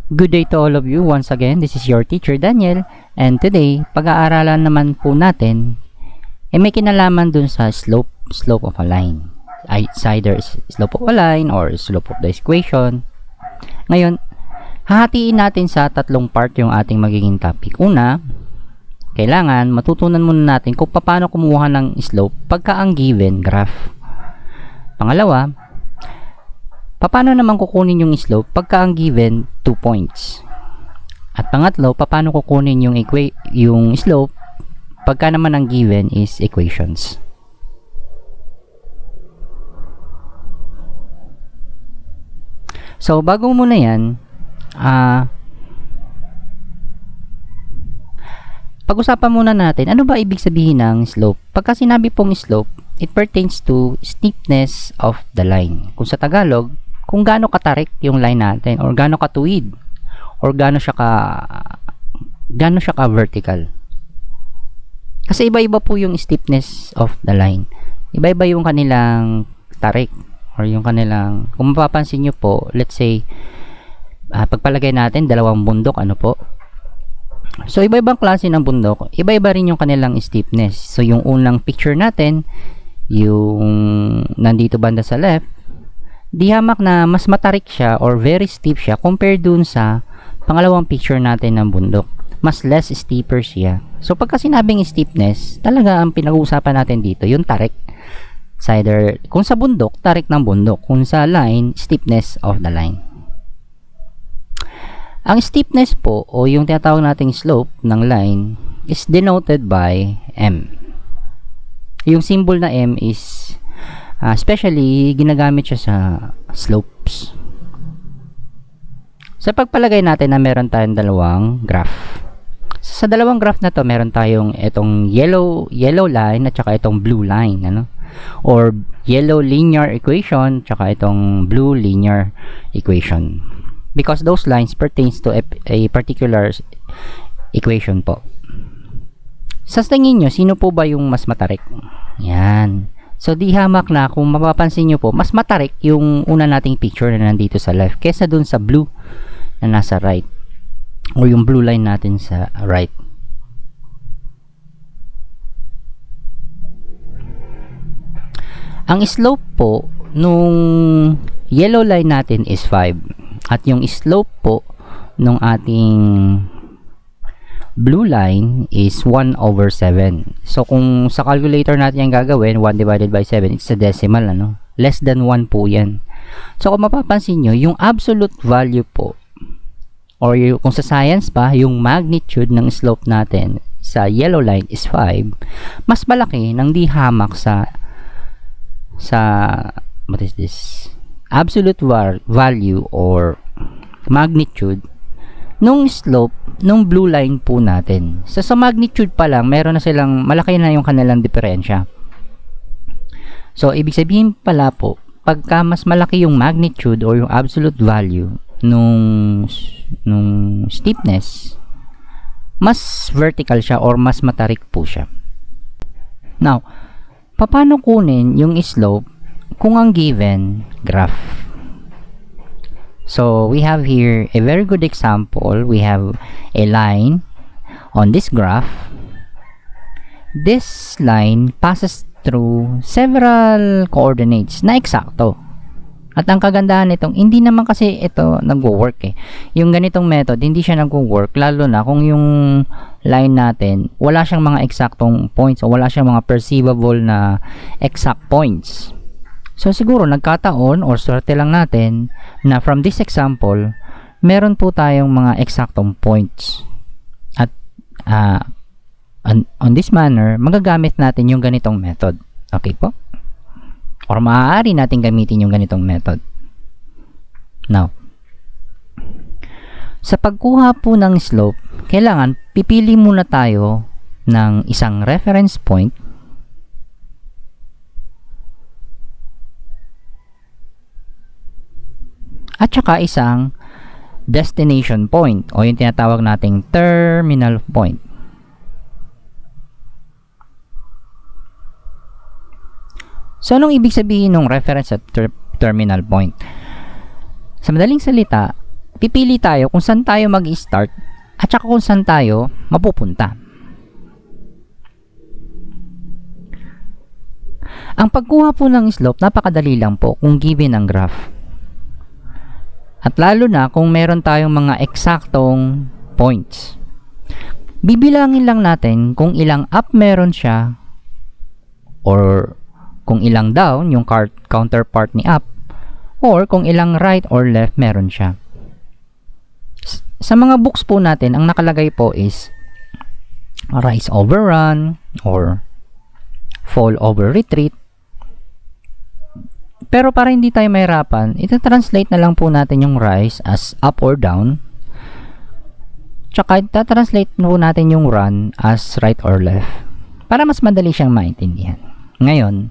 Good day to all of you. Once again, this is your teacher Daniel, and today, pag-aaralan naman po natin may kinalaman dun sa slope of a line. It's either slope of a line or slope of the equation. Ngayon, hahatiin natin sa tatlong part yung ating magiging topic. Una, kailangan matutunan muna natin kung paano kumuha ng slope pagka ang given graph. Pangalawa, paano naman kukunin yung slope pagka ang given 2 points? At pangatlo, paano kukunin yung slope pagka naman ang given is equations? So, bago muna yan, pag-usapan muna natin, ano ba ibig sabihin ng slope? Pagka sinabi pong slope, it pertains to steepness of the line. Kung sa Tagalog, kung gaano katarik yung line natin, or gaano katuwid, or gaano siya ka vertical. Kasi iba-iba po yung steepness of the line. Iba-iba yung kanilang tarik, or yung kanilang, kung mapapansin nyo po, let's say, pagpalagay natin, dalawang bundok, ano po? So, iba-ibang klase ng bundok, iba-iba rin yung kanilang steepness. So, yung unang picture natin, yung nandito banda sa left, di hamak na mas matarik siya or very steep siya compared dun sa pangalawang picture natin ng bundok. Mas less steeper siya. So, pagka sinabing steepness, talaga ang pinag-uusapan natin dito, yung tarik. It's either, kung sa bundok, tarik ng bundok. Kung sa line, steepness of the line. Ang steepness po, o yung tinatawag nating slope ng line, is denoted by M. Yung symbol na M is, especially, ginagamit siya sa slopes. Sa pagpalagay natin na meron tayong dalawang graph. Sa dalawang graph na to, meron tayong itong yellow line at saka itong blue line, ano? Or yellow linear equation tsaka itong blue linear equation, because those lines pertains to a particular equation po. Sa tingin nyo, sino po ba yung mas matarik? Yan. So, di hamak na, kung mapapansin nyo po, mas matarik yung una nating picture na nandito sa left kesa dun sa blue na nasa right, or yung blue line natin sa right. Ang slope po nung yellow line natin is 5, at yung slope po nung ating blue line is 1/7. So kung sa calculator natin yung gagawin, 1 divided by 7, it's a decimal, ano? Less than 1 po yan. So kung mapapansin nyo, yung absolute value po, or kung sa science pa, yung magnitude ng slope natin sa yellow line is 5, mas malaki nang di hamak sa what is this? Absolute value or magnitude nung slope nung blue line po natin. So sa magnitude pa lang, meron na silang, malaki na yung kanilang diferensya. So ibig sabihin pala po, pagka mas malaki yung magnitude or yung absolute value nung steepness, mas vertical siya or mas matarik po siya. Now, paano kunin yung slope kung ang given graph? So, we have here a very good example. We have a line on this graph. This line passes through several coordinates na eksakto. At ang kagandahan nitong, hindi naman kasi ito nagwo-work eh. Yung ganitong method, hindi siya nagwo-work, lalo na kung yung line natin, wala siyang mga eksaktong points o wala siyang mga perceivable na exact points. So siguro nagkataon or swerte lang natin na from this example, meron po tayong mga eksaktong points. At on this manner, magagamit natin yung ganitong method. Okay po? Or maaari natin gamitin yung ganitong method. Now, sa pagkuha po ng slope, kailangan pipili muna tayo ng isang reference point at saka isang destination point o yung tinatawag nating terminal point. So, anong ibig sabihin ng reference at terminal point? Sa madaling salita, pipili tayo kung saan tayo mag-start at saka kung saan tayo mapupunta. Ang pagkuha po ng slope, napakadali lang po kung given ang graph. At lalo na kung meron tayong mga eksaktong points. Bibilangin lang natin kung ilang up meron siya or kung ilang down, yung counterpart ni up, or kung ilang right or left meron siya. Sa mga books po natin, ang nakalagay po is rise over run or fall over retreat. Pero para hindi tayo mahirapan, ita-translate na lang po natin yung rise as up or down. Tsaka ita-translate po natin yung run as right or left. Para mas madali siyang maintindihan. Ngayon,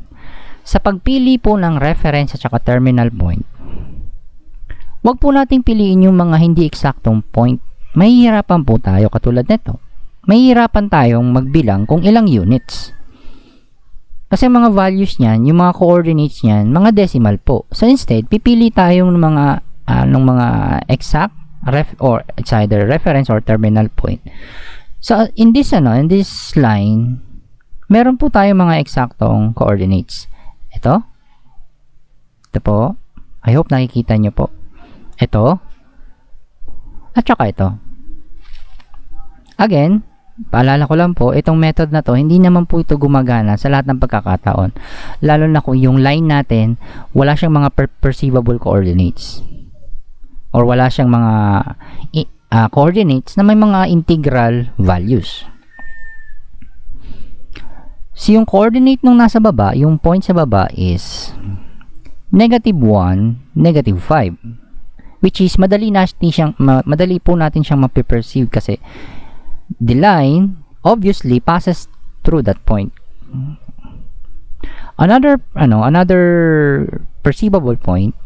sa pagpili po ng reference at saka terminal point, wag po nating piliin yung mga hindi eksaktong point. Mahihirapan po tayo katulad nito. Mahihirapan tayong magbilang kung ilang units. Kasi mga values niyan, yung mga coordinates niyan, mga decimal po. So instead, pipili tayo ng mga exact or it's either reference or terminal point. So in this line, meron po tayo mga eksaktong coordinates. Ito po. I hope nakikita nyo po. Ito. At saka ito. Again, paalala ko lang po, itong method na to, hindi naman po ito gumagana sa lahat ng pagkakataon. Lalo na kung yung line natin, wala siyang mga perceivable coordinates. Or wala siyang mga coordinates na may mga integral values. So, yung coordinate nung nasa baba, yung point sa baba is -1, -5. Which is, madali po natin siyang mapiperceive kasi the line obviously passes through that point. Another perceivable point,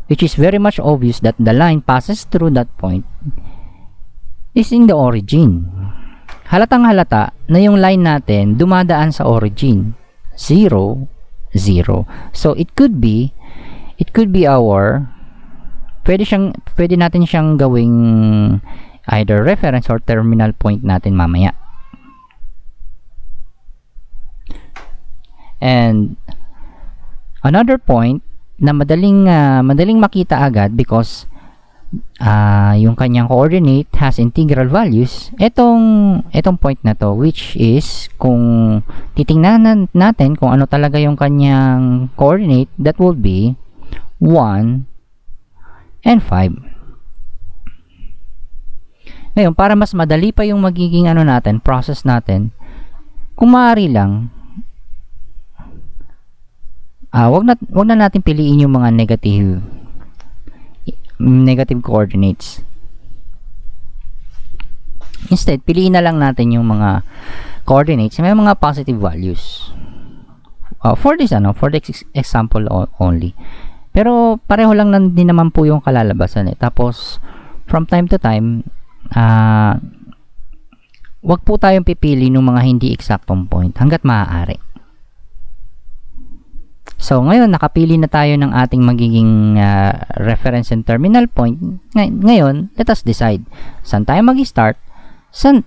which is very much obvious that the line passes through that point, is in the origin. Halatang halata na yung line natin dumadaan sa origin. 0, 0. So it could be our pwede natin siyang gawing either reference or terminal point natin mamaya. And another point na madaling makita agad because yung kanyang coordinate has integral values, etong point na to, which is kung titingnan natin kung ano talaga yung kanyang coordinate, that will be 1 and 5. Ngayon, para mas madali pa yung magiging process natin, kung maaari lang, wag na natin piliin yung mga negative coordinates. Instead, piliin na lang natin yung mga coordinates may mga positive values. For this example only. Pero pareho lang din naman po yung kalalabasan eh. Tapos from time to time, wag po tayong pipili ng mga hindi eksaktong point hanggat maaari. So ngayon nakapili na tayo ng ating magiging reference and terminal point. Ngayon, let us decide saan tayo mag-start,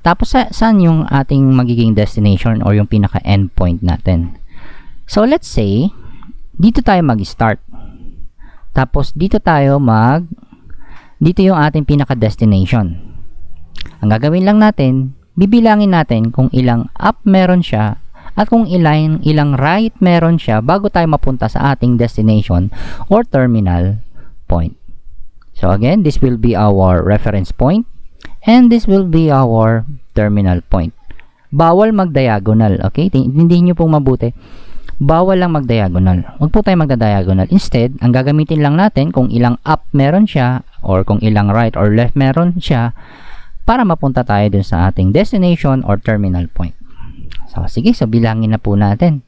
tapos saan yung ating magiging destination or yung pinaka end point natin. So let's say dito tayo mag-start. Tapos dito yung ating pinaka destination. Ang gagawin lang natin, bibilangin natin kung ilang up meron siya at kung ilang right meron siya bago tayo mapunta sa ating destination or terminal point. So again, this will be our reference point and this will be our terminal point. Bawal mag-diagonal, okay? Tindihin nyo pong mabuti. Bawal lang mag-diagonal. Huwag po tayo magda-diagonal. Instead, ang gagamitin lang natin kung ilang up meron siya or kung ilang right or left meron siya para mapunta tayo dun sa ating destination or terminal point. So, sige. So, bilangin na po natin.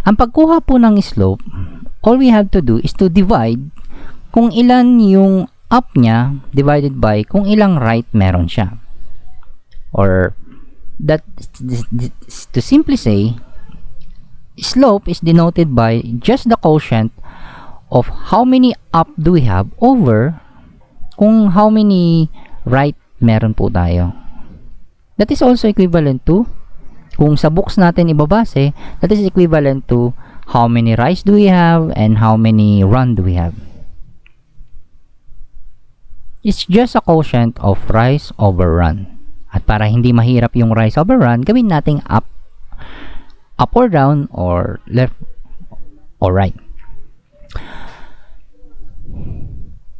Ang pagkuha po ng slope, all we have to do is to divide kung ilan yung up niya divided by kung ilang right meron siya. Or that to simply say, slope is denoted by just the quotient of how many up do we have over kung how many right meron po tayo. That is also equivalent to, kung sa books natin ibabase, that is equivalent to how many rights do we have and how many run do we have. It's just a quotient of rise over run. At para hindi mahirap yung rise over run, gawin nating up or down, or left or right.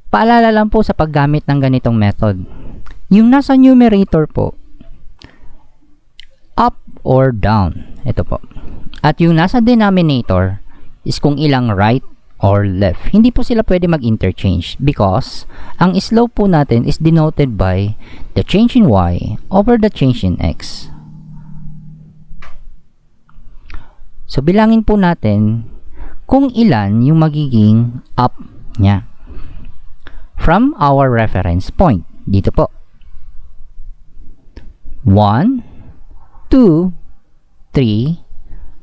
Paalala lang po sa paggamit ng ganitong method. Yung nasa numerator po, up or down. Ito po. At yung nasa denominator is kung ilang right or left. Hindi po sila pwede mag-interchange because ang slope po natin is denoted by the change in y over the change in x. So, bilangin po natin kung ilan yung magiging up niya from our reference point. Dito po. 1, 2, 3,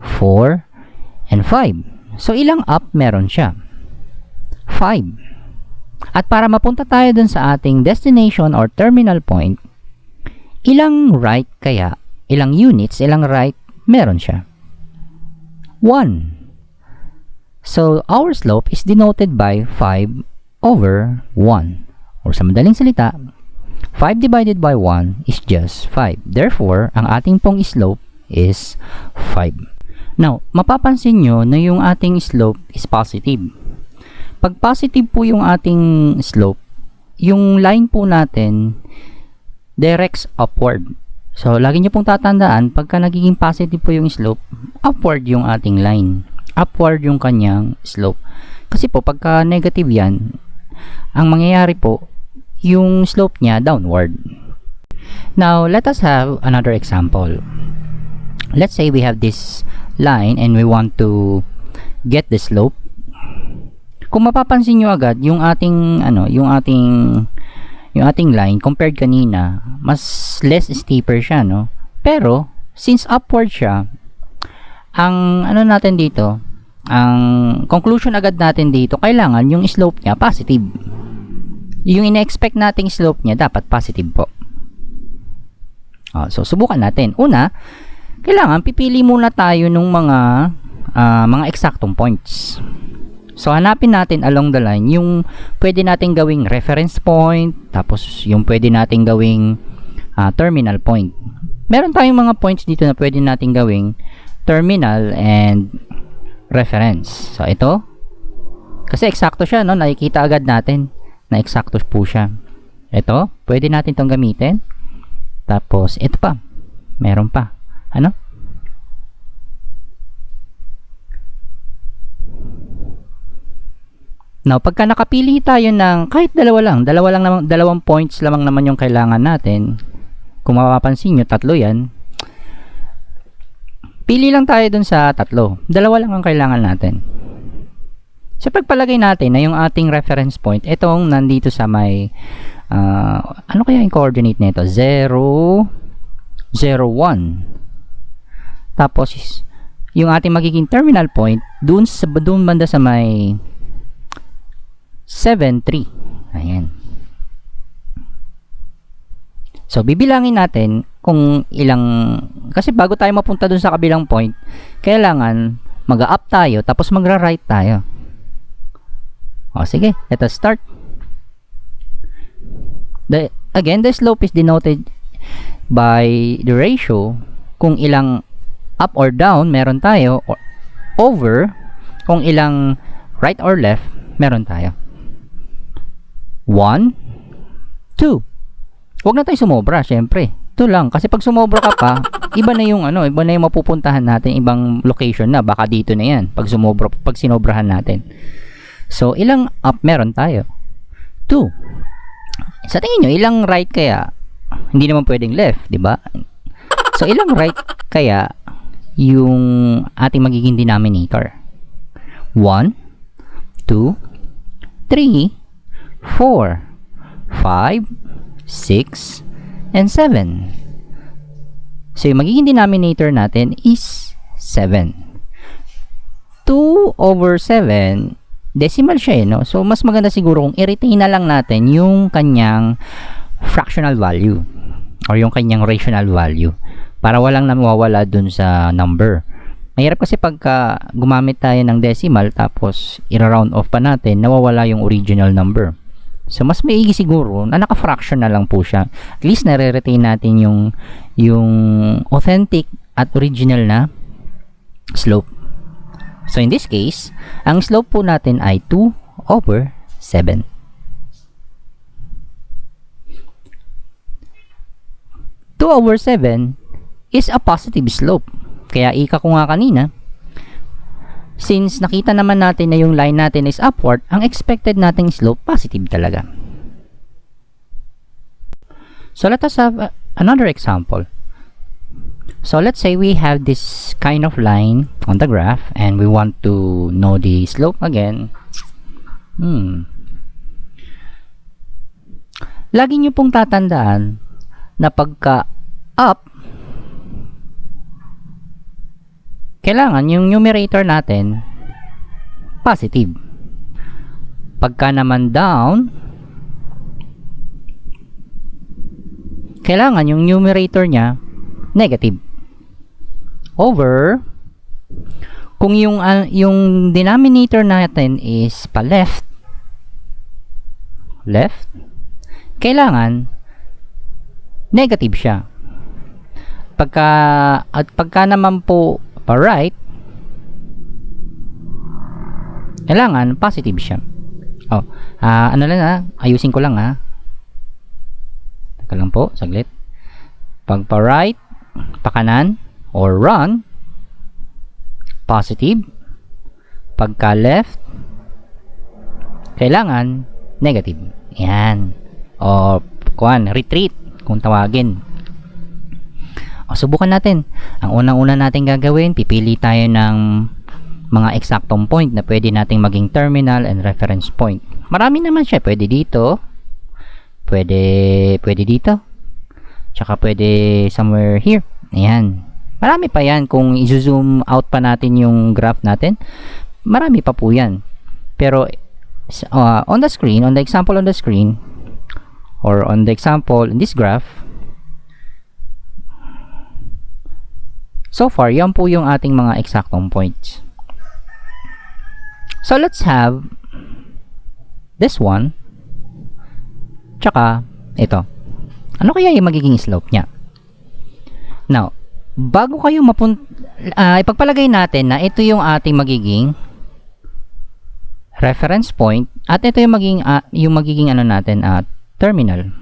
4, and 5. So, ilang up meron siya? 5. At para mapunta tayo dun sa ating destination or terminal point, ilang right kaya, ilang units, ilang right meron siya? 1. So, our slope is denoted by 5 over 1. Or sa madaling salita, 5 divided by 1 is just 5. Therefore, ang ating pong slope is 5. Now, mapapansin nyo na yung ating slope is positive. Pag positive po yung ating slope, yung line po natin directs upward. So, lagi nyo pong tatandaan, pagka nagiging positive po yung slope, upward yung ating line. Upward yung kanyang slope. Kasi po, pagka negative yan, ang mangyayari po, yung slope niya downward. Now, let us have another example. Let's say we have this line and we want to get the slope. Kung mapapansin nyo agad, yung ating line compared kanina, mas less steeper siya, no? Pero since upward siya, ang natin dito, ang conclusion agad natin dito, kailangan yung slope niya positive. Yung ina-expect nating slope niya dapat positive po. So subukan natin. Una, kailangan pipili muna tayo ng mga eksaktong points. So hanapin natin along the line yung pwede nating gawing reference point, tapos yung pwede nating gawing terminal point. Meron tayong mga points dito na pwede nating gawing terminal and reference. So ito, kasi eksakto siya, no? Nakikita agad natin na eksakto po siya. Ito, pwede natin itong gamitin. Tapos ito pa, meron pa. Now, pagka nakapili tayo ng kahit dalawang points lamang naman yung kailangan natin. Kung mapapansin nyo, tatlo yan. Pili lang tayo dun sa tatlo. Dalawa lang ang kailangan natin. So, pagpalagay natin na yung ating reference point, itong nandito sa may, ano kaya yung coordinate nito? 0, 0, 1. Tapos, yung ating magiging terminal point, dun banda sa may 7, 3. Ayan. So, bibilangin natin kung ilang, kasi bago tayo mapunta dun sa kabilang point, kailangan mag-up tayo, tapos magra-right tayo. O, sige, let us start. Again, the slope is denoted by the ratio kung ilang up or down meron tayo, or over kung ilang right or left meron tayo. 1, 2. Huwag na tayo sumobra, syempre. Ito lang, kasi pag sumobra ka pa, iba na yung mapupuntahan natin, ibang location na, baka dito na yan, pag sinobrahan natin. So, ilang up meron tayo? 2. Sa tingin nyo, ilang right kaya? Hindi naman pwedeng left, di ba? So, ilang right kaya yung ating magiging denominator? 1, 2, 3, 4, 5, 6, and 7. So, yung magiging denominator natin is 7. 2 over 7 decimal siya no? So, mas maganda siguro kung i-retain na lang natin yung kanyang fractional value or yung kanyang rational value para walang nawawala dun sa number. Mahirap kasi pagka gumamit tayo ng decimal tapos i-round off pa natin, nawawala yung original number. So, mas maigi siguro na naka-fraction na lang po siya. At least nare-retain natin yung authentic at original na slope. So, in this case, ang slope po natin ay 2/7. Two over 7 is a positive slope. Kaya ika ko nga kanina, since nakita naman natin na yung line natin is upward, ang expected nating slope positive talaga. So let us have another example. So let's say we have this kind of line on the graph and we want to know the slope again. Lagi nyo pong tatandaan na pagka up, kailangan yung numerator natin positive. Pagka naman down, kailangan yung numerator niya negative. Over, kung yung denominator natin is pa left, kailangan negative siya. Pagka naman po pa right, kailangan positive siya. Ano lang ayusin ko lang Teka lang po, saglit. Pag pa right, pa kanan, or run, positive. Pagka left, kailangan negative. Yan. O retreat kung tawagin. Subukan natin. Ang unang-una natin gagawin, pipili tayo ng mga eksaktong point na pwede nating maging terminal and reference point. Marami naman siya. Pwede dito. Pwede dito. Tsaka pwede somewhere here. Ayan. Marami pa yan. Kung i-zoom out pa natin yung graph natin, marami pa po yan. Pero on the screen, on the example on the screen, or on the example in this graph, so far, yan po yung ating mga eksaktong points. So, let's have this one. Tsaka, ito. Ano kaya yung magiging slope niya? Now, bago kayo ipagpalagay natin na ito yung ating magiging reference point at ito yung magiging ano natin terminal.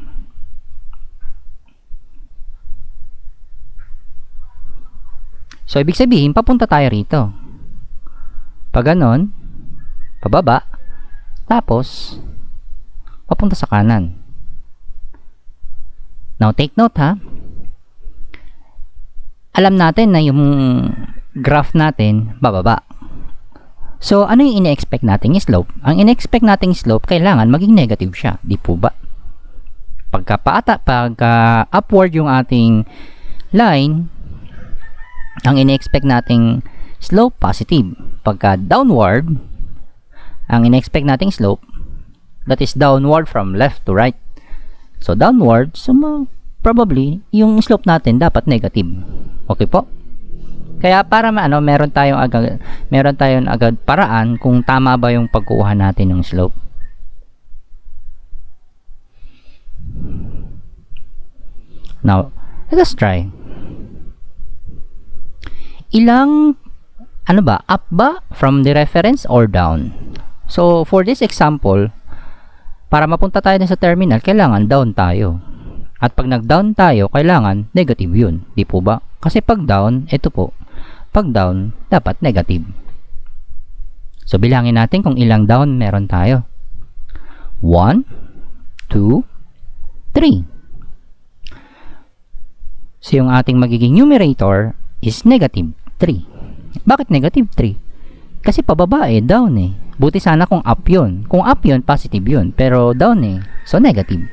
So, ibig sabihin, papunta tayo rito. Pag ganon, pababa, tapos, papunta sa kanan. Now, take note alam natin na yung graph natin, bababa. So, ano yung ine-expect nating slope? Ang ine-expect nating slope, kailangan maging negative siya. Di po ba? Pagka upward yung ating line, ang ine-expect nating slope, positive. Pagka downward, ang ine-expect nating slope, that is downward from left to right. So, downward, so probably, yung slope natin dapat negative. Okay po? Kaya para meron tayong agad paraan kung tama ba yung pagkuha natin ng slope. Now, let us try. Ilang up ba from the reference or down? So, for this example, para mapunta tayo sa terminal, kailangan down tayo. At pag nag-down tayo, kailangan negative yun. Di po ba? Kasi pag down, ito po. Pag down, dapat negative. So, bilangin natin kung ilang down meron tayo. 1, 2, 3. So, yung ating magiging numerator is negative 3. Bakit negative 3? Kasi pababa down Buti sana kung up yun. Kung up yun, positive yun. Pero down So, negative.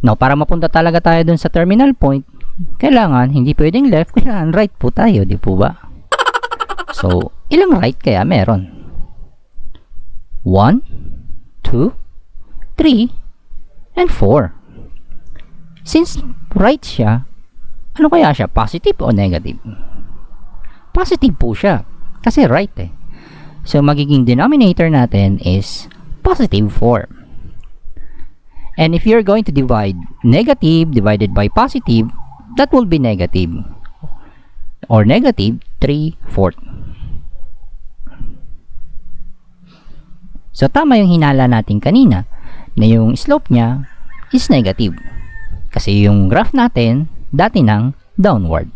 Now, para mapunta talaga tayo dun sa terminal point, kailangan, hindi pwedeng left, kailangan right po tayo, di po ba? So, ilang right kaya meron? 1, 2, 3, and 4. Since right siya, ano kaya siya? Positive o negative? Positive po siya. Kasi right eh. So, magiging denominator natin is positive 4. And if you're going to divide negative divided by positive, that will be negative. Or negative 3/4. So, tama yung hinala natin kanina na yung slope niya is negative. Kasi yung graph natin dati nang downward.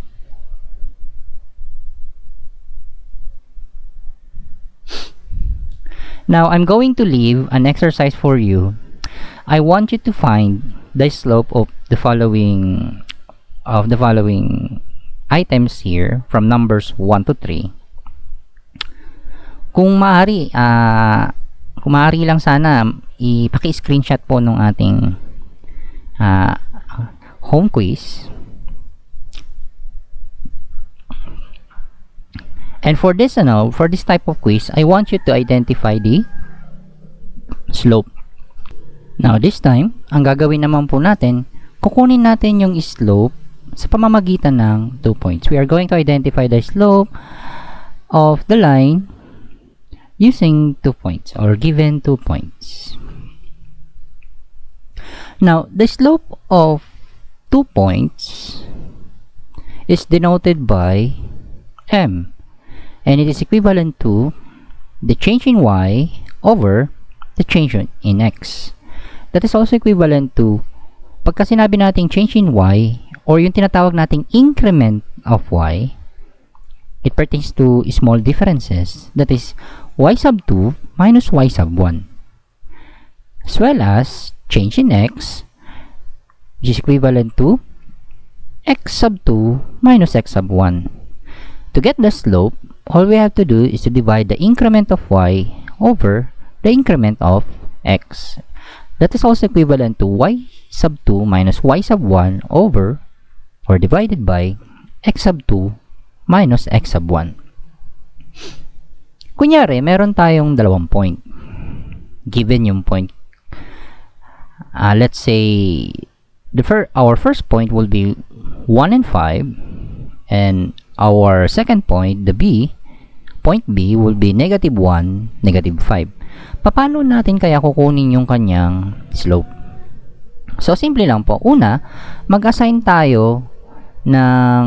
Now, I'm going to leave an exercise for you. I want you to find the slope of the following items here from numbers 1 to 3. Kung maaari lang sana ipaki-screenshot po nung ating home quiz. And for this type of quiz, I want you to identify the slope. Now, this time, ang gagawin naman po natin, kukunin natin yung slope sa pamamagitan ng 2 points. We are going to identify the slope of the line using 2 points or given 2 points. Now, the slope of 2 points is denoted by m, and it is equivalent to the change in y over the change in x. That is also equivalent to, pagka sinabi nating change in y, or yung tinatawag nating increment of y, it pertains to small differences. That is, y sub 2 minus y sub 1. As well as, change in x, which is equivalent to x sub 2 minus x sub 1. To get the slope, all we have to do is to divide the increment of y over the increment of x. That is also equivalent to y sub 2 minus y sub 1 over or divided by x sub 2 minus x sub 1. Kunyari, meron tayong 2 point. Given yung point, let's say our first point will be 1 and 5, and our second point, point B will be negative 1, negative 5. Paano natin kaya kukunin yung kanyang slope? So, simple lang po. Una, mag-assign tayo ng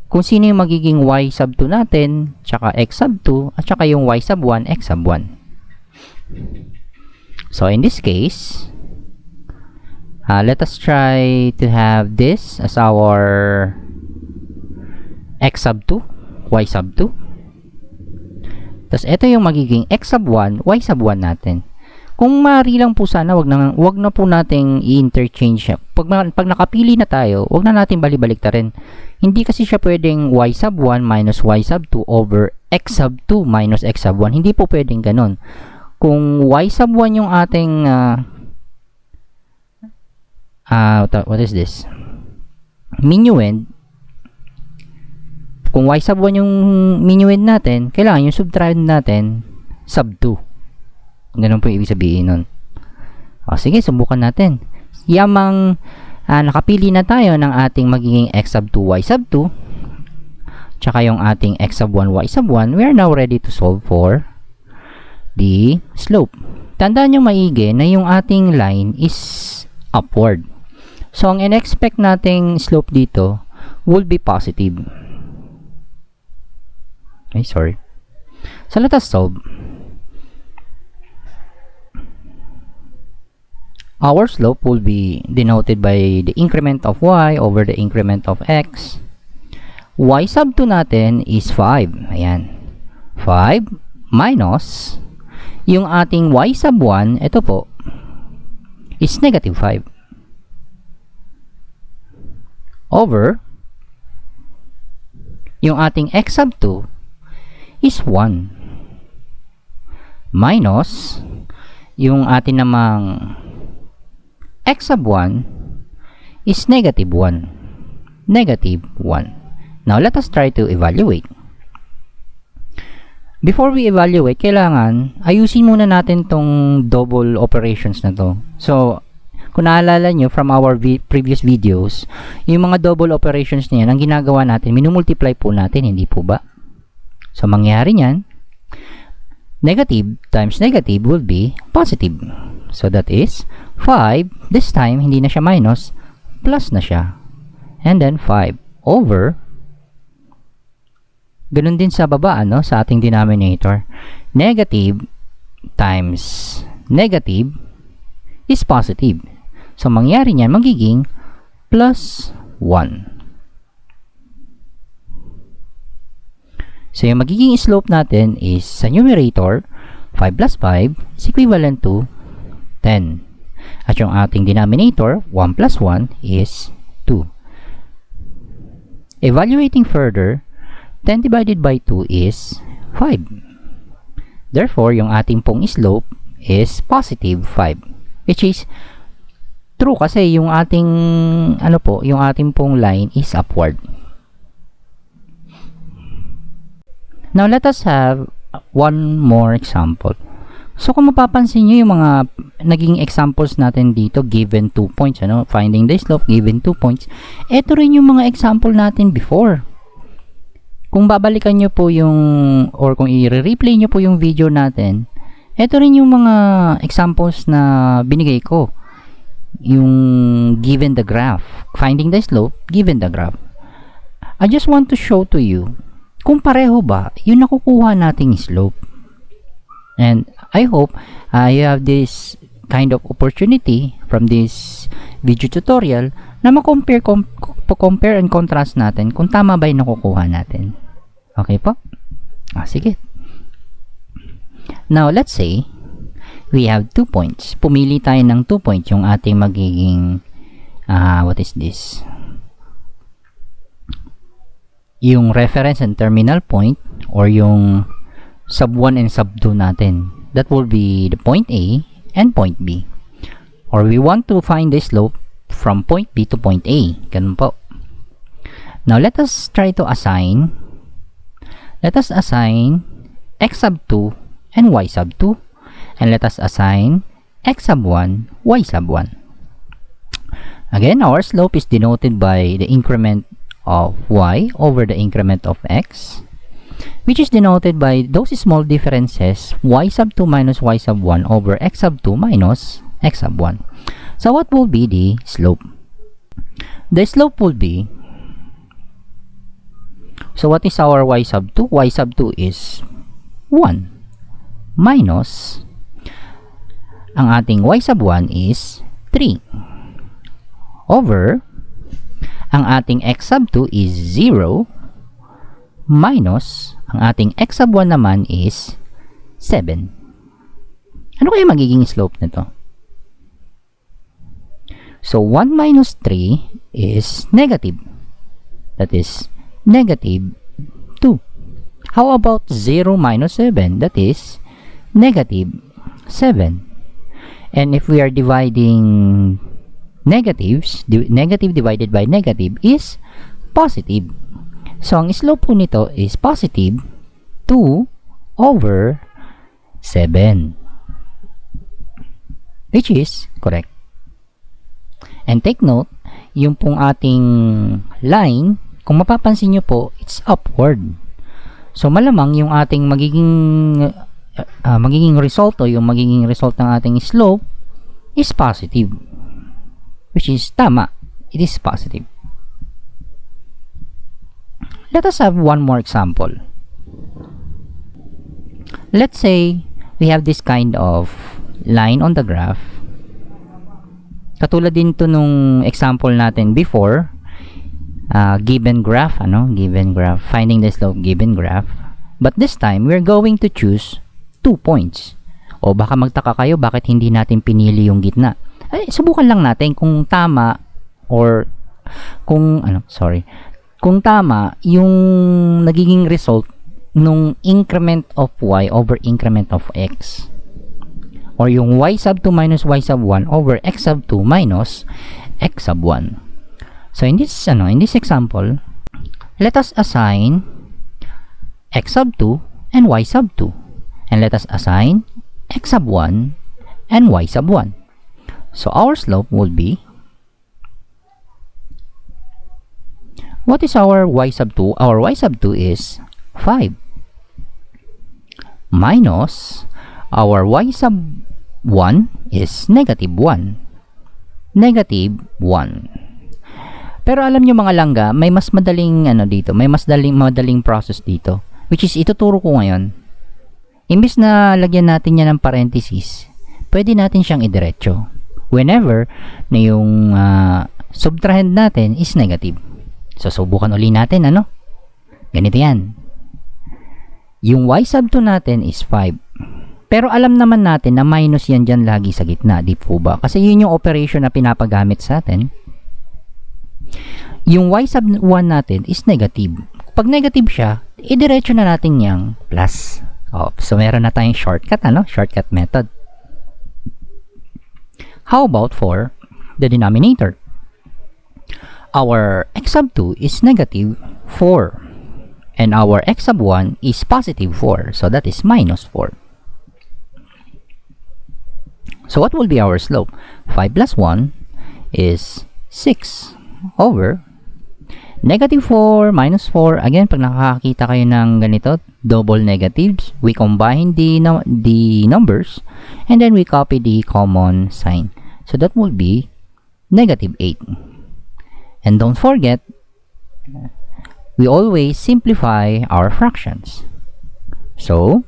kung sino yung magiging y sub 2 natin, tsaka x sub 2, at tsaka yung y sub 1, x sub 1. So, in this case, let us try to have this as our x sub 2, y sub 2. Tapos, ito yung magiging x sub 1, y sub 1 natin. Kung maaari lang po sana, wag na po nating i-interchange siya. Pag nakapili na tayo, wag na natin balik-baliktarin. Hindi kasi siya pwedeng y sub 1 minus y sub 2 over x sub 2 minus x sub 1. Hindi po pwedeng ganun. Kung y sub 1 yung ating what is this? Minuend. Kung y sub 1 yung minuend natin, kailangan yung subtrahend natin sub 2. Ganun po yung ibig sabihin nun. O, sige, subukan natin. Yamang nakapili na tayo ng ating magiging x sub 2, y sub 2, tsaka yung ating x sub 1, y sub 1, we are now ready to solve for the slope. Tandaan nyo maigi na yung ating line is upward. So, ang in-expect nating slope dito will be positive. Okay, sorry. So, let us solve. Our slope will be denoted by the increment of y over the increment of x. Y sub 2 natin is 5. Ayan. 5 minus yung ating y sub 1, ito po, is negative 5. Over yung ating x sub 2 is 1 minus yung atin namang x sub 1 is negative 1. Negative 1. Now, let us try to evaluate. Before we evaluate, kailangan ayusin muna natin tong double operations na to. So, kung naalala nyo from our previous videos, yung mga double operations niyan, ang ginagawa natin, minumultiply po natin, hindi po ba? So, mangyari niyan, negative times negative will be positive. So, that is 5. This time, hindi na siya minus, plus na siya. And then, 5 over, ganun din sa baba, ano, sa ating denominator. Negative times negative is positive. So, mangyari niyan, magiging plus 1. So, yung magiging slope natin is sa numerator, 5 plus 5 is equivalent to 10. At yung ating denominator, 1 plus 1 is 2. Evaluating further, 10 divided by 2 is 5. Therefore, yung ating pong slope is positive 5. Which is true kasi yung ating, yung ating pong line is upward. Now, let us have one more example. So, kung mapapansin nyo yung mga naging examples natin dito, given 2 points, finding the slope, given 2 points, ito rin yung mga example natin before. Kung babalikan nyo po yung, or kung i-replay nyo po yung video natin, ito rin yung mga examples na binigay ko. Yung given the graph, finding the slope, given the graph. I just want to show to you kung pareho ba yung nakukuha nating slope. And I hope you have this kind of opportunity from this video tutorial na compare and contrast natin kung tama ba yung nakukuha natin. Okay po? Sige. Now, let's say we have 2 points. Pumili tayo ng 2 points yung ating magiging what is this? Yung reference and terminal point or yung sub 1 and sub 2 natin. That will be the point A and point B. Or we want to find the slope from point B to point A. Ganun po. Now, let us try to assign x sub 2 and y sub 2. And let us assign x sub 1, y sub 1. Again, our slope is denoted by the increment of y over the increment of x, which is denoted by those small differences, y sub 2 minus y sub 1 over x sub 2 minus x sub 1. So, what will be the slope? The slope will be, so what is our y sub 2? Y sub 2 is 1 minus, ang ating y sub 1 is 3 over, ang ating x sub 2 is 0 minus, ang ating x sub 1 naman is 7. Ano kaya magiging slope nito? So, 1 minus 3 is negative. That is negative 2. How about 0 minus 7? That is negative 7. And if we are dividing negatives, negative divided by negative is positive. So, ang slope po nito is positive 2 over 7. Which is correct. And take note, yung pong ating line, kung mapapansin nyo po, it's upward. So, malamang yung ating magiging result o yung magiging result ng ating slope is positive. Which is tama. It is positive. Let us have one more example. Let's say we have this kind of line on the graph. Katulad din to nung example natin before, given graph, given graph, finding the slope given graph. But this time, we're going to choose 2 points. O baka magtaka kayo, bakit hindi natin pinili yung gitna? Ay, subukan lang natin kung tama or kung tama yung nagiging result nung increment of y over increment of x. Or yung y sub 2 minus y sub 1 over x sub 2 minus x sub 1. So in this example, let us assign x sub 2 and y sub 2. And let us assign x sub 1 and y sub 1. So our slope will be, what is our y sub 2? Our y sub 2 is 5 minus our y sub 1 is negative 1. Negative 1. Pero alam nyo mga langga, may mas madaling dito, may mas madaling process dito, which is ituturo ko ngayon. Imbis na lagyan natin yan ng parenthesis, pwede natin siyang idiretso whenever na yung subtrahend natin is negative. So subukan uli natin, ganito yan. Yung y sub 2 natin is 5. Pero alam naman natin na minus yan dyan lagi sa gitna, di po ba? Kasi yun yung operation na pinapagamit sa atin. Yung y sub 1 natin is negative. Pag negative siya, idiretso na natin yung plus. So meron na tayong shortcut, shortcut method. How about for the denominator? Our x sub 2 is negative 4. And our x sub 1 is positive 4. So that is minus 4. So what will be our slope? 5 plus 1 is 6 over negative 4 minus 4. Again, pag nakakita kayo ng ganito, double negatives, we combine the numbers and then we copy the common sign. So that will be negative 8. And don't forget, we always simplify our fractions. So,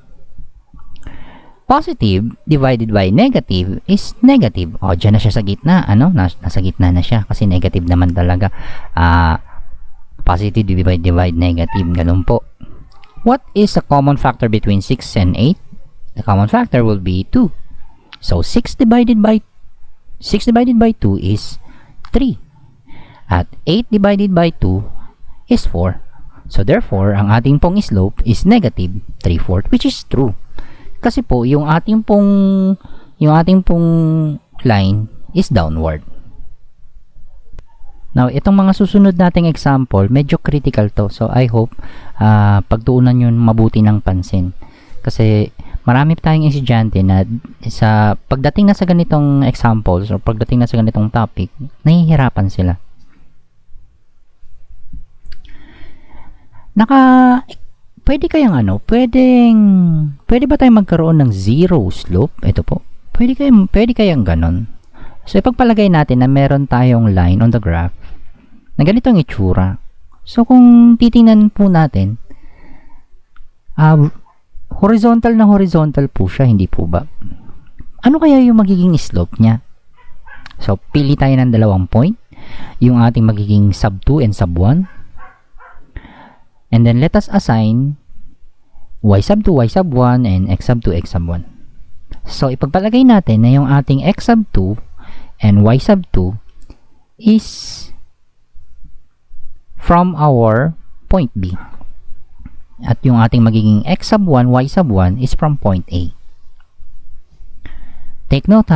positive divided by negative is negative. O, dyan na siya sa gitna. Nasa gitna na siya kasi negative naman talaga. Positive divide negative. Ganun po. What is a common factor between 6 and 8? The common factor will be 2. So, 6 divided by 2 is 3. At 8 divided by 2 is 4. So, therefore, ang ating pong slope is negative 3/4, which is true. Kasi po, yung ating pong line is downward. Now, itong mga susunod nating example, medyo critical to. So, I hope pagtuunan nyo mabuti ng pansin. Kasi marami tayong estudyante na pagdating na sa ganitong examples o pagdating na sa ganitong topic, nahihirapan sila. Pwede ba tayong magkaroon ng zero slope? Ito po. Pwede kayang ganon. So, ipagpalagay natin na meron tayong line on the graph na ganito ang itsura. So, kung titingnan po natin, horizontal na horizontal po siya, hindi po ba? Ano kaya yung magiging slope niya? So, pili tayo ng dalawang point. Yung ating magiging sub 2 and sub 1. And then, let us assign y sub 2, y sub 1, and x sub 2, x sub 1. So, ipagpalagay natin na yung ating x sub 2 and y sub 2 is from our point B. At yung ating magiging x sub 1, y sub 1 is from point A. Take note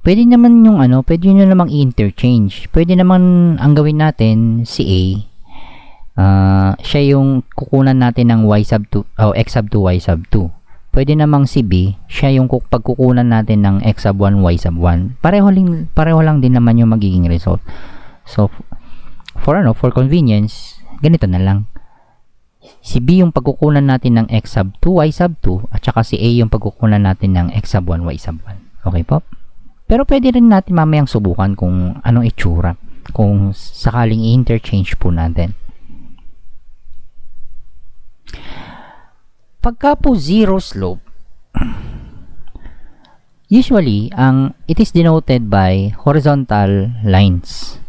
pwede naman yung pwede nyo namang i-interchange. Pwede naman ang gawin natin si A, siya yung kukunan natin ng y sub 2 o x sub 2, y sub 2. Pwede namang si B, siya yung pagkukunan natin ng x sub 1, y sub 1. Pareho lang din naman yung magiging result. So for convenience, ganito na lang. Si B yung pagkukunan natin ng x sub 2, y sub 2, at saka si A yung pagkukunan natin ng x sub 1, y sub 1. Okay po? Pero pwede rin natin mamayang subukan kung anong itsura kung sakaling i-interchange po natin. Pagka po zero slope, usually it is denoted by horizontal lines.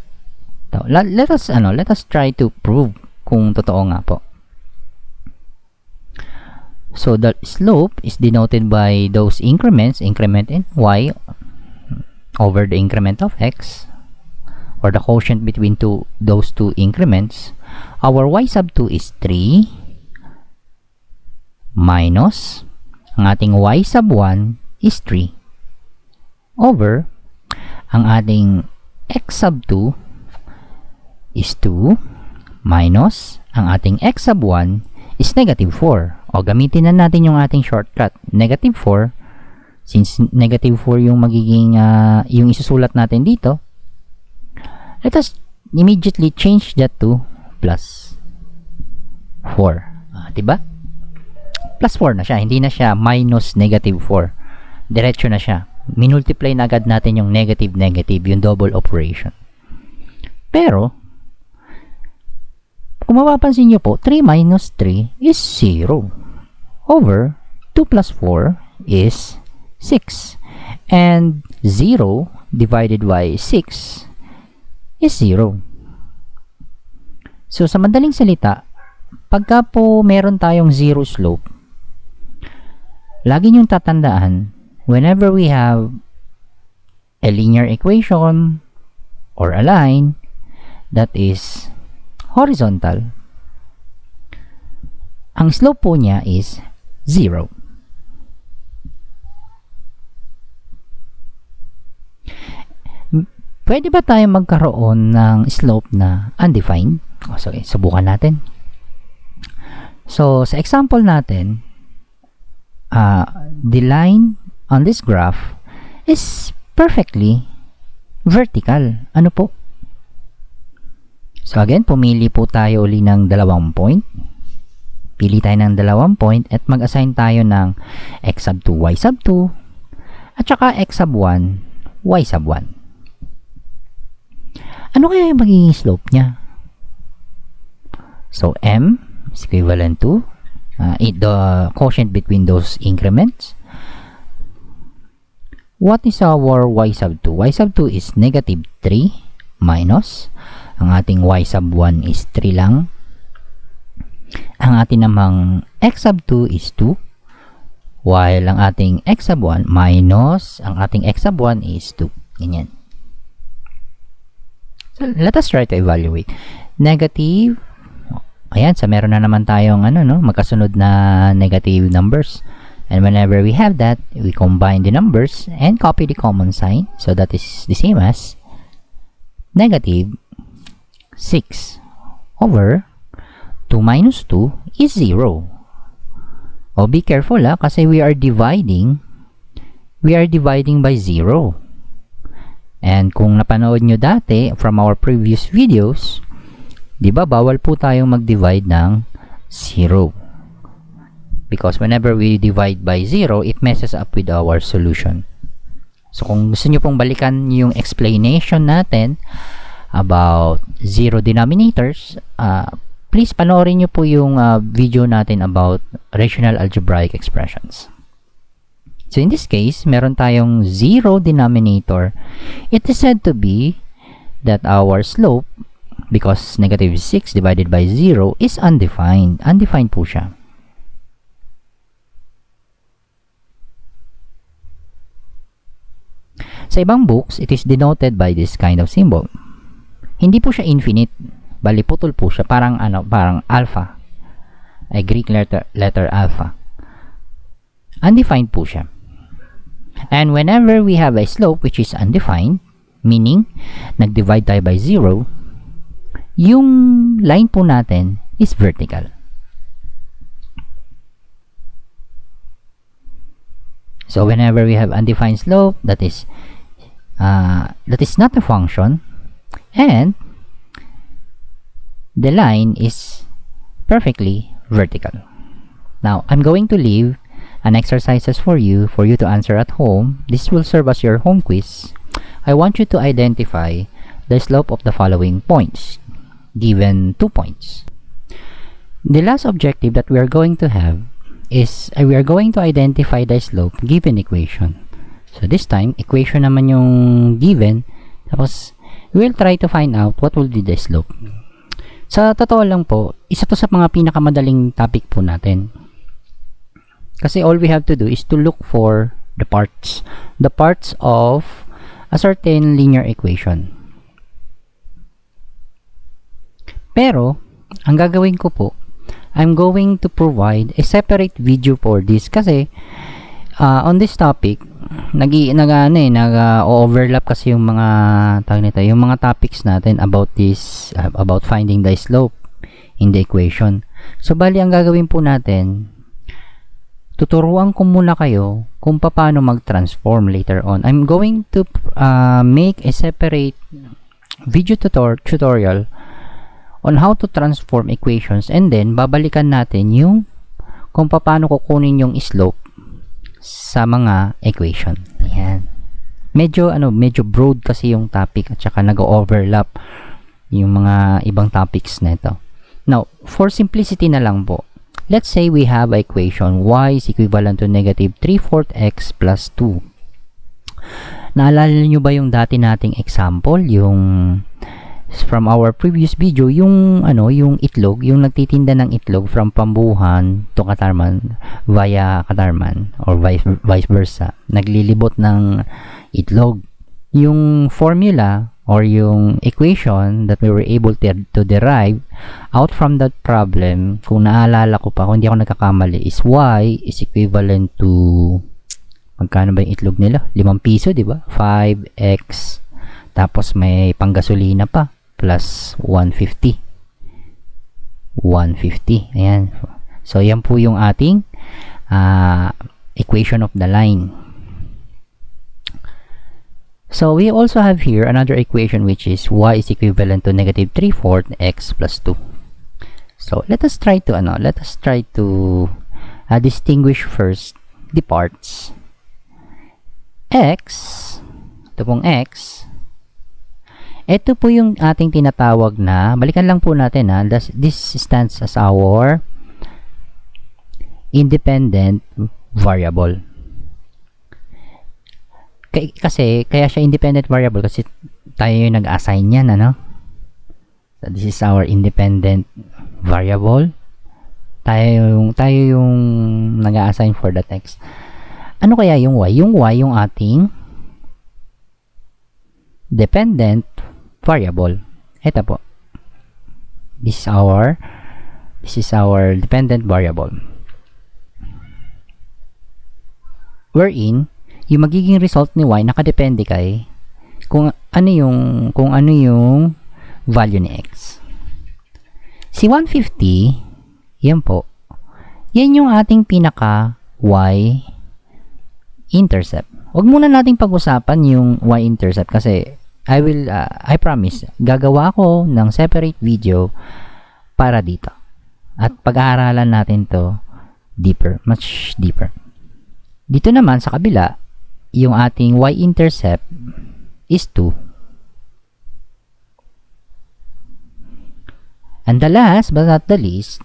Let us try to prove kung totoo nga po. So the slope is denoted by those increments, increment in y over the increment of x, or the quotient between those two increments. Our y sub 2 is 3 minus ang ating y sub 1 is 3 over ang ating x sub 2 is 2 minus ang ating x sub 1 is negative 4. O, gamitin na natin yung ating shortcut. Negative 4, since negative 4 yung magiging, yung isusulat natin dito, let us immediately change that to plus 4. Diba? Plus 4 na siya. Hindi na siya minus negative 4. Diretso na siya. Minultiply na agad natin yung negative, yung double operation. Pero, kung mapapansin nyo po, 3 minus 3 is 0. Over 2 plus 4 is 6. And 0 divided by 6 is 0. So, sa madaling salita, pagka po meron tayong zero slope, lagi niyong tatandaan, whenever we have a linear equation or a line that is horizontal, ang slope po niya is 0. Pwede ba tayo magkaroon ng slope na undefined? Okay, subukan natin. So, sa example natin, the line on this graph is perfectly vertical. Ano po? So, again, pumili po tayo uli ng 2 point. Pili tayo ng 2 point at mag-assign tayo ng x sub 2, y sub 2, at saka x sub 1, y sub 1. Ano kaya yung magiging slope niya? So, m is equivalent to the quotient between those increments. What is our y sub 2? Y sub 2 is negative 3 minus, ang ating y sub 1 is 3 lang. Ang ating namang x sub 2 is 2, while ang ating x sub 1 minus ang ating x sub 1 is 2. Ganyan. So, let us try to evaluate. Negative, ayan, so meron na naman tayong magkasunod na negative numbers. And whenever we have that, we combine the numbers and copy the common sign. So that is the same as negative 6 over 2 minus 2 is 0. Oh, be careful kasi we are dividing by 0. And kung napanood nyo dati from our previous videos, di ba bawal po tayong mag-divide ng 0. Because whenever we divide by 0, it messes up with our solution. So kung gusto nyo pong balikan yung explanation natin about zero denominators, please panoorin nyo po yung video natin about rational algebraic expressions. So in this case, meron tayong zero denominator. It is said to be that our slope, because negative 6 divided by 0, is undefined. Undefined po siya. Sa ibang books, it is denoted by this kind of symbol. Hindi po siya infinite. Bali, putol po siya. Parang alpha. A Greek letter alpha. Undefined po siya. And whenever we have a slope which is undefined, meaning, nag-divide tayo by 0, yung line po natin is vertical. So whenever we have undefined slope, that is not a function, and the line is perfectly vertical. Now, I'm going to leave an exercises for you to answer at home. This will serve as your home quiz. I want you to identify the slope of the following points, given 2 points. The last objective that we are going to have is we are going to identify the slope given equation. So this time, equation naman yung given, tapos we will try to find out what will be the slope. Sa totoo lang po, isa to sa mga pinakamadaling topic po natin. Kasi all we have to do is to look for the parts of a certain linear equation. Pero, ang gagawin ko po, I'm going to provide a separate video for this kasi on this topic, nag-overlap kasi yung mga yung mga topics natin about this, about finding the slope in the equation. So, bali, ang gagawin po natin, tuturuan ko muna kayo kung paano mag-transform later on. I'm going to make a separate video tutorial on how to transform equations, and then babalikan natin yung kung paano kukunin yung slope sa mga equation. Ayan. Medyo broad kasi yung topic at saka nag-overlap yung mga ibang topics na ito. Now, for simplicity na lang po, let's say we have a equation y is equivalent to negative 3/4 x plus 2. Naalala nyo ba yung dati nating example, yung from our previous video, yung itlog, yung nagtitinda ng itlog from Pambuhan to Katarman via Katarman or vice versa, naglilibot ng itlog. Yung formula or yung equation that we were able to derive out from that problem, kung naalala ko pa, kung hindi ako nagkakamali, is y is equivalent to, magkano ba yung itlog nila? 5 piso, di ba? 5x, tapos may panggasolina pa, plus 150. 150. Ayan. So, yan po yung ating equation of the line. So, we also have here another equation which is y is equivalent to negative 3/4 x plus 2. So, let us try to distinguish first the parts. X, ito pong x, ito po yung ating tinatawag na, balikan lang po natin this stands as our independent variable. Kaya siya independent variable kasi tayo yung nag-assign yan, So, this is our independent variable. Tayo yung nag-assign for that x. Ano kaya yung y? Yung y yung ating dependent variable. Ito po. This is our dependent variable. Wherein yung magiging result ni y nakadepende kay kung ano yung value ni x. Si 150, yan po. Yan yung ating pinaka y intercept. Huwag muna nating pag-usapan yung y-intercept kasi I promise, gagawa ko ng separate video para dito. At pag-aaralan natin to deeper, much deeper. Dito naman sa kabila, yung ating y-intercept is 2. And the last but not the least,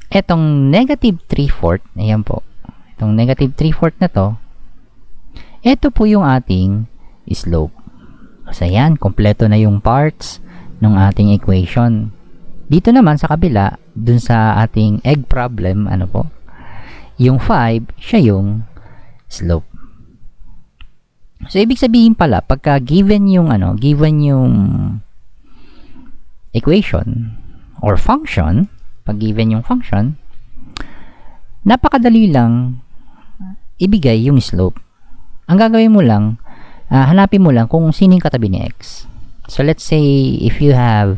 etong negative 3/4, ayan po. Itong negative 3/4 na to, ito po yung ating slope. Kasi yan, kompleto na yung parts ng ating equation. Dito naman sa kabila, dun sa ating egg problem, yung 5, siya yung slope. So, ibig sabihin pala, pagka given yung equation or function, pag given yung function, napakadali lang ibigay yung slope. Ang gagawin mo lang, hanapin mo lang kung sino yung katabi ni x. So, let's say, if you have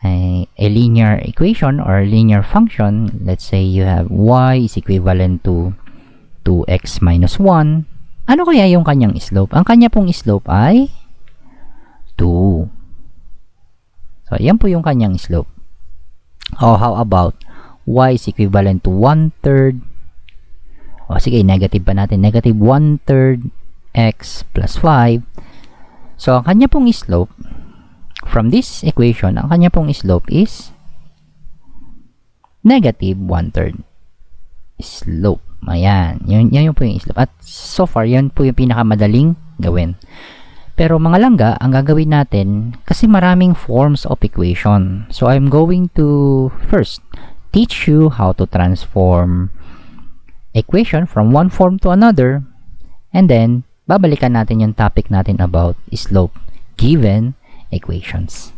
a linear equation or linear function, let's say you have y is equivalent to 2x minus 1. Ano kaya yung kanyang slope? Ang kanya pong slope ay 2. So, yan po yung kanyang slope. Oh, how about y is equivalent to 1/3. O, sige, negative pa natin. Negative 1/3 x plus 5. So, ang kanya pong slope, from this equation, ang kanya pong slope is negative 1/3 slope. Ayan. Yan yung po yung slope. At so far, yan po yung pinakamadaling gawin. Pero mga langga, ang gagawin natin, kasi maraming forms of equation. So, I'm going to first teach you how to transform equation from one form to another, and then babalikan natin yung topic natin about slope given equations.